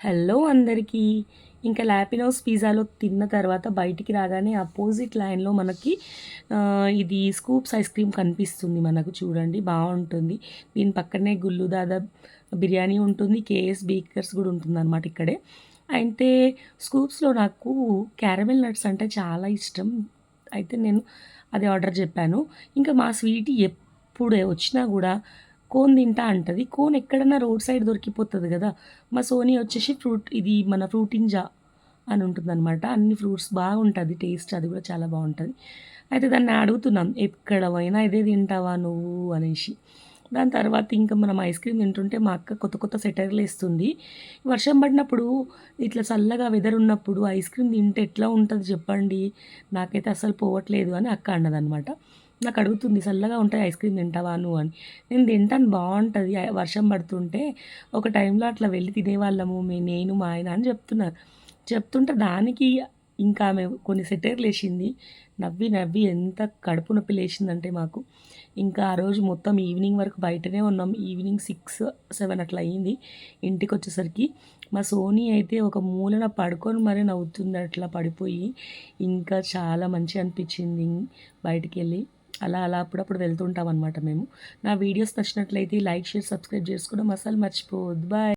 Hello అందరికీ. ఇంకా లాపినోస్ పిజ్జాలో తిన్న తర్వాత బయటికి రాగానే అపోజిట్ లైన్‌లో మనకి ఇది స్కూప్స్ ఐస్ క్రీమ్ కనిపిస్తుంది మనకు, చూడండి బావుంటుంది. దీని పక్కనే గుల్లు దాదా బిర్యానీ ఉంటుంది. కేఎస్ బేకర్స్ కూడా ఉంటుందన్నమాట ఇక్కడే. అయితే స్కూప్స్‌లో నాకు క్యారమెల్ నట్స్ అంటే చాలా ఇష్టం. అయితే నేను అది ఆర్డర్ చెప్పాను. ఇంకా మా స్వీటీ ఎప్పుడు వచ్చినా కూడా కోన్ తింటా అంటది. కోన్ ఎక్కడన్నా రోడ్ సైడ్ దొరికిపోతది గదా! మా సోనీ వచ్చేసి ఇది మన ఫ్రూటింజా అని ఉంటుందనమాట. అన్ని ఫ్రూట్స్ బాగుంటది టేస్ట్, అది గూడా చాలా బావుంటది. అయితే దాన్ని అడుగుతున్నాం, "ఎక్కడ పోయినా ఇదే తింటావా నువ్వు?" అనేసి. దాని తర్వాత ఇంకా మనం ఐస్ క్రీమ్ తింటుంటే మా అక్క కొత్త కొత్త సెటైర్‌లేస్తుంది. వర్షం పడినప్పుడు ఇట్లా చల్లగా వెదర్ ఉన్నప్పుడు ఐస్ క్రీమ్ తింటే ఎట్లా ఉంటది చెప్పండి? నాకైతే అస్సలు పోవట్లేదు అని అక్క అన్నదనమాట. నాకు అడుగుతుంది, "చల్లగా ఉంటాయి ఐస్ క్రీమ్ తింటావా నువ్వు?" అని. నేను తింటాను బావుంటది. వర్షం పడుతుంటే ఒక టైంలో అట్లా వెళ్ళి తినేవాళ్ళము నేను, మా ఆయన అని చెప్తున్నారు. చెప్తుంటే దానికి ఇంకా ఆమె కొన్ని సెటైర్‌లేసింది. నవ్వి నవ్వి ఎంత కడుపు నొప్పి లేసిందంటే మాకు. ఇంకా ఆ రోజు మొత్తం ఈవినింగ్ వరకు బయటనే ఉన్నాం. ఈవినింగ్ 6, 7 అట్లా అయింది ఇంటికొచ్చేసరికి. మా సోనీ అయితే ఒక మూలన పడుకొని మరీ నవ్వుతుంది అట్లా పడిపోయి. ఇంకా చాలా మంచిగా అనిపించింది బయటికెళ్ళి. అలా అలా అప్పుడప్పుడు వెళ్తుంటామనమాట మేము. నా వీడియోస్ నచ్చినట్లయితే లైక్, షేర్, సబ్స్క్రైబ్ చేసుకోవడం అస్సలు మర్చిపోవద్దు. బాయ్.